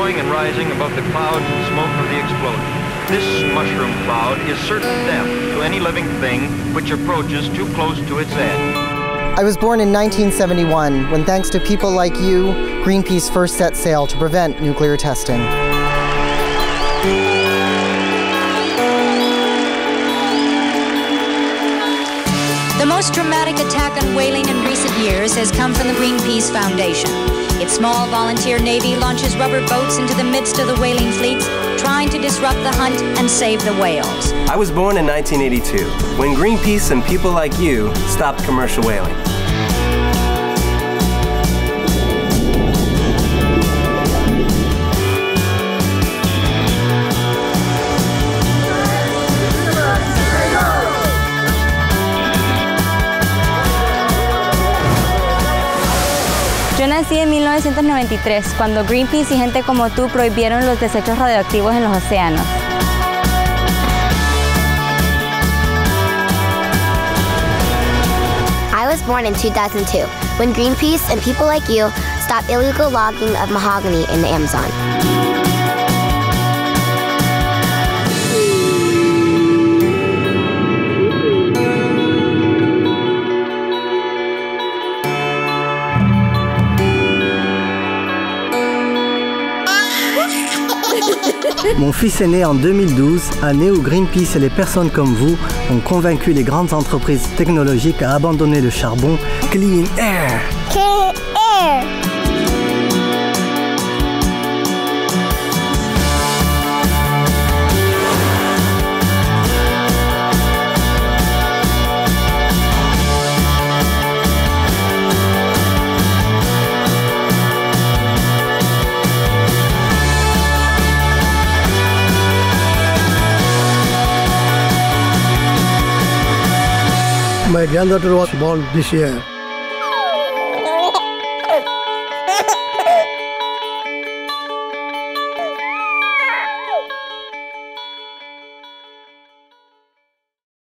growing and rising above the clouds and smoke of the explosion. This mushroom cloud is certain death to any living thing which approaches too close to its edge. I was born in 1971 when, thanks to people like you, Greenpeace first set sail to prevent nuclear testing. The most dramatic attack on whaling in recent years has come from the Greenpeace Foundation. Its small volunteer navy launches rubber boats into the midst of the whaling fleets, trying to disrupt the hunt and save the whales. I was born in 1982, when Greenpeace and people like you stopped commercial whaling. Yo nací en 1993, cuando Greenpeace y gente como tú prohibieron los desechos radioactivos en los océanos. I was born in 2002, when Greenpeace and people like you stopped illegal logging of mahogany in the Amazon. Mon fils est né en 2012, année où Greenpeace et les personnes comme vous ont convaincu les grandes entreprises technologiques à abandonner le charbon. Clean air! Clean air! My granddaughter was born this year.